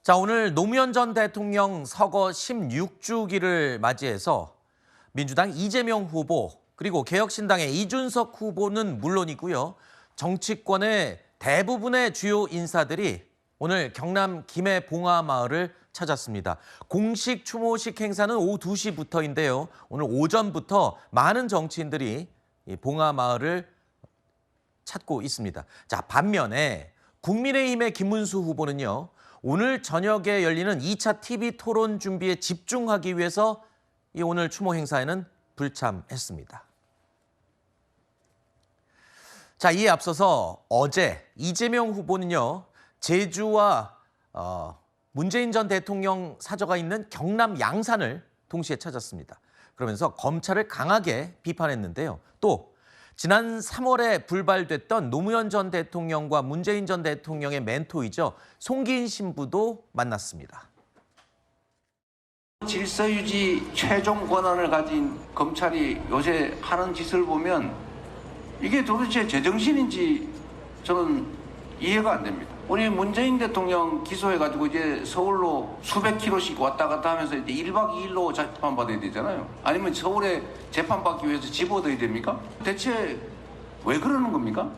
자, 오늘 노무현 전 대통령 서거 16주기를 맞이해서 민주당 이재명 후보 그리고 개혁신당의 이준석 후보는 물론이고요. 정치권의 대부분의 주요 인사들이 오늘 경남 김해 봉화마을을 찾았습니다. 공식 추모식 행사는 오후 2시부터인데요. 오늘 오전부터 많은 정치인들이 이 봉화마을을 찾고 있습니다. 자, 반면에 국민의힘의 김문수 후보는요. 오늘 저녁에 열리는 2차 TV 토론 준비에 집중하기 위해서 이 오늘 추모 행사에는 불참했습니다. 자, 이에 앞서서 어제 이재명 후보는요. 제주와 문재인 전 대통령 사저가 있는 경남 양산을 동시에 찾았습니다. 그러면서 검찰을 강하게 비판했는데요. 또 지난 3월에 불발됐던 노무현 전 대통령과 문재인 전 대통령의 멘토이죠. 송기인 신부도 만났습니다. 질서유지 최종 권한을 가진 검찰이 요새 하는 짓을 보면 이게 도대체 제정신인지 저는 이해가 안 됩니다. 우리 문재인 대통령 기소해가지고 이제 서울로 수백 킬로씩 왔다 갔다 하면서 이제 1박 2일로 재판받아야 되잖아요. 아니면 서울에 재판받기 위해서 집어넣어야 됩니까? 대체 왜 그러는 겁니까?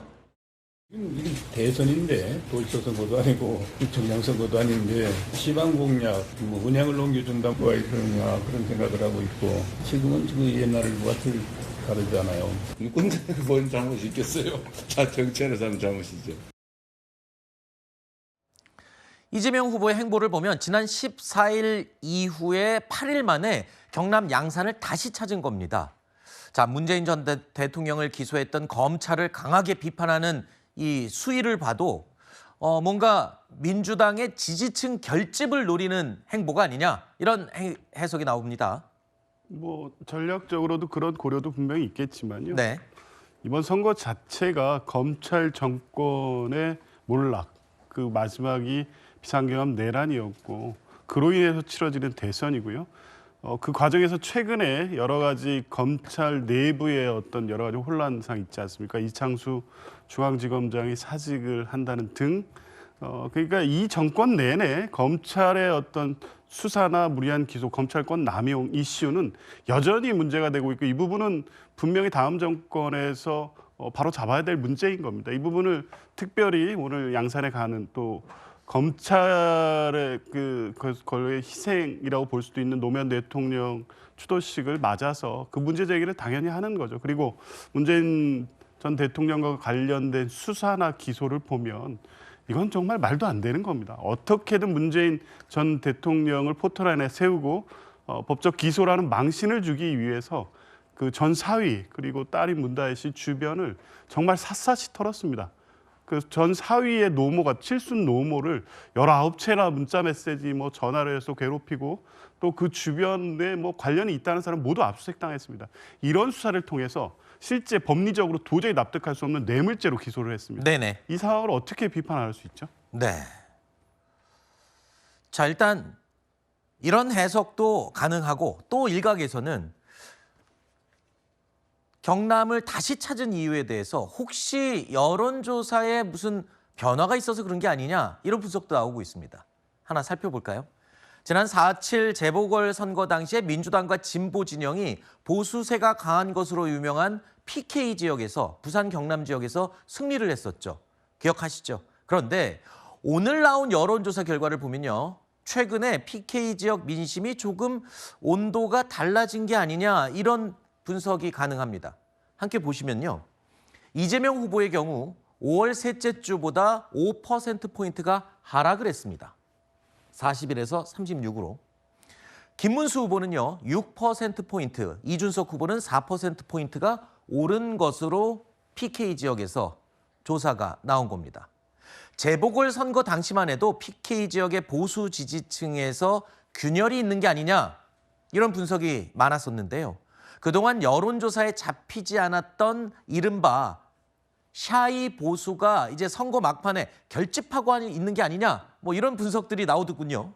이게 대선인데 도지사 선거도 아니고 구청장 선거도 아닌데 시방 공약, 은행을 넘겨준다 뭐가 있느냐 그런 생각을 하고 있고 지금은 그 옛날을 무엇을 다르잖아요. 유권자는 뭔 잘못이 있겠어요? 다 정치하는 사람 잘못이죠. 이재명 후보의 행보를 보면 지난 14일 이후에 8일 만에 경남 양산을 다시 찾은 겁니다. 자, 문재인 전 대통령을 기소했던 검찰을 강하게 비판하는 이 수위를 봐도 뭔가 민주당의 지지층 결집을 노리는 행보가 아니냐 이런 해석이 나옵니다. 전략적으로도 그런 고려도 분명히 있겠지만요. 네. 이번 선거 자체가 검찰 정권의 몰락, 그 마지막이 비상경합 내란이었고 그로 인해서 치러지는 대선이고요. 그 과정에서 최근에 여러 가지 검찰 내부의 어떤 여러 가지 혼란상 있지 않습니까? 이창수 중앙지검장이 사직을 한다는 등 그러니까 이 정권 내내 검찰의 어떤 수사나 무리한 기소, 검찰권 남용 이슈는 여전히 문제가 되고 있고 이 부분은 분명히 다음 정권에서 바로 잡아야 될 문제인 겁니다. 이 부분을 특별히 오늘 양산에 가는 또 검찰의 그거의 희생이라고 볼 수도 있는 노무현 대통령 추도식을 맞아서 그 문제 제기를 당연히 하는 거죠. 그리고 문재인 전 대통령과 관련된 수사나 기소를 보면 이건 정말 말도 안 되는 겁니다. 어떻게든 문재인 전 대통령을 포털안에 세우고 법적 기소라는 망신을 주기 위해서 그 전 사위 그리고 딸인 문다혜 씨 주변을 정말 샅샅이 털었습니다. 그 전 사위의 노모가 칠순 노모를 19채나 문자 메시지 전화를 해서 괴롭히고 또 그 주변에 관련이 있다는 사람 모두 압수수색당했습니다. 이런 수사를 통해서 실제 법리적으로 도저히 납득할 수 없는 뇌물죄로 기소를 했습니다. 네네. 이 상황을 어떻게 비판할 수 있죠? 네. 자, 일단 이런 해석도 가능하고 또 일각에서는 경남을 다시 찾은 이유에 대해서 혹시 여론조사에 무슨 변화가 있어서 그런 게 아니냐 이런 분석도 나오고 있습니다. 하나 살펴볼까요? 지난 4.7 재보궐선거 당시에 민주당과 진보 진영이 보수세가 강한 것으로 유명한 PK 지역에서 부산 경남 지역에서 승리를 했었죠. 기억하시죠? 그런데 오늘 나온 여론조사 결과를 보면요. 최근에 PK 지역 민심이 조금 온도가 달라진 게 아니냐 이런 분석이 가능합니다. 함께 보시면요. 이재명 후보의 경우 5월 셋째 주보다 5%포인트가 하락을 했습니다. 41에서 36으로. 김문수 후보는요. 6%포인트, 이준석 후보는 4%포인트가 오른 것으로 PK 지역에서 조사가 나온 겁니다. 재보궐선거 당시만 해도 PK 지역의 보수 지지층에서 균열이 있는 게 아니냐 이런 분석이 많았었는데요. 그동안 여론조사에 잡히지 않았던 이른바 샤이 보수가 이제 선거 막판에 결집하고 있는 게 아니냐 이런 분석들이 나오더군요.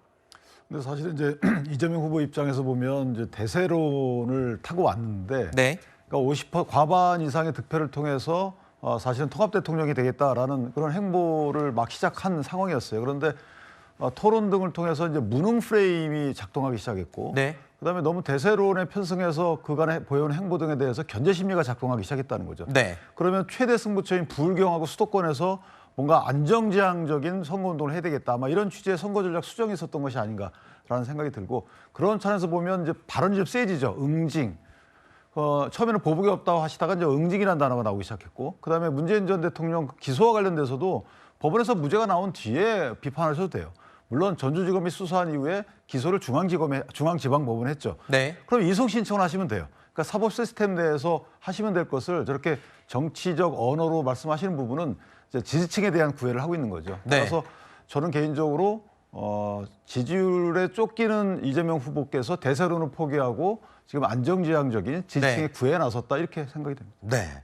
근데 사실은 이제 이재명 후보 입장에서 보면 이제 대세론을 타고 왔는데 네. 그러니까 50% 과반 이상의 득표를 통해서 사실은 통합 대통령이 되겠다라는 그런 행보를 막 시작한 상황이었어요. 그런데 토론 등을 통해서 이제 무능 프레임이 작동하기 시작했고, 네. 그다음에 너무 대세론에 편승해서 그간에 보여온 행보 등에 대해서 견제 심리가 작동하기 시작했다는 거죠. 네. 그러면 최대 승부처인 부울경하고 수도권에서 뭔가 안정지향적인 선거운동을 해야 되겠다, 아마 이런 취지의 선거 전략 수정이 있었던 것이 아닌가라는 생각이 들고, 그런 차원에서 보면 이제 발언이 좀 세지죠. 응징. 처음에는 보복이 없다고 하시다가 이제 응징이라는 단어가 나오기 시작했고, 그다음에 문재인 전 대통령 기소와 관련돼서도 법원에서 무죄가 나온 뒤에 비판하셔도 돼요. 물론 전주지검이 수사한 이후에 기소를 중앙지방법원에 했죠. 네. 그럼 이송 신청을 하시면 돼요. 그러니까 사법 시스템 내에서 하시면 될 것을 저렇게 정치적 언어로 말씀하시는 부분은 이제 지지층에 대한 구애를 하고 있는 거죠. 네. 그래서 저는 개인적으로 지지율에 쫓기는 이재명 후보께서 대세론을 포기하고 지금 안정지향적인 지지층의 네. 구애에 나섰다, 이렇게 생각이 됩니다. 네.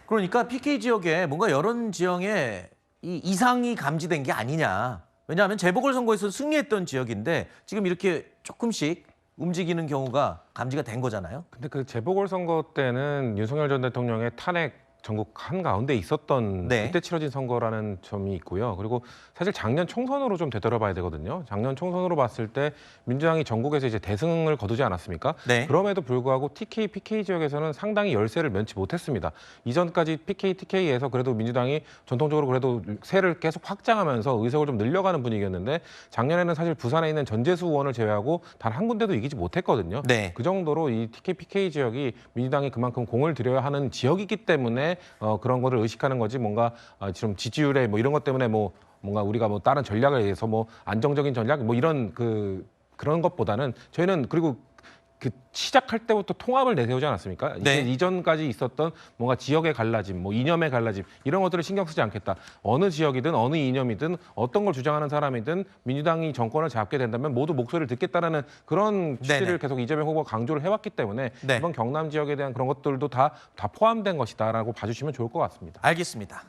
그러니까 PK 지역에 뭔가 여론 지형에 이 이상이 감지된 게 아니냐. 왜냐하면 재보궐선거에서 승리했던 지역인데 지금 이렇게 조금씩 움직이는 경우가 감지가 된 거잖아요. 근데 그 재보궐선거 때는 윤석열 전 대통령의 탄핵 전국 한가운데 있었던 네. 그때 치러진 선거라는 점이 있고요. 그리고 사실 작년 총선으로 좀 되돌아봐야 되거든요. 작년 총선으로 봤을 때 민주당이 전국에서 이제 대승을 거두지 않았습니까? 네. 그럼에도 불구하고 TK, PK 지역에서는 상당히 열세를 면치 못했습니다. 이전까지 PK, TK에서 그래도 민주당이 전통적으로 그래도 세를 계속 확장하면서 의석을 좀 늘려가는 분위기였는데 작년에는 사실 부산에 있는 전재수 의원을 제외하고 단 한 군데도 이기지 못했거든요. 네. 그 정도로 이 TK, PK 지역이 민주당이 그만큼 공을 들여야 하는 지역이기 때문에 그런 거를 의식하는 거지 뭔가 지금 지지율에 뭐 이런 것 때문에 뭔가 우리가 뭐 다른 전략에 의해서 뭐 안정적인 전략 뭐 이런 그런 것보다는 저희는 그리고 그 시작할 때부터 통합을 내세우지 않았습니까? 네. 이전까지 있었던 뭔가 지역의 갈라짐, 뭐 이념의 갈라짐 이런 것들을 신경 쓰지 않겠다. 어느 지역이든 어느 이념이든 어떤 걸 주장하는 사람이든 민주당이 정권을 잡게 된다면 모두 목소리를 듣겠다라는 그런 취지를 네네. 계속 이재명 후보가 강조를 해왔기 때문에 네. 이번 경남 지역에 대한 그런 것들도 다 포함된 것이다라고 봐주시면 좋을 것 같습니다. 알겠습니다.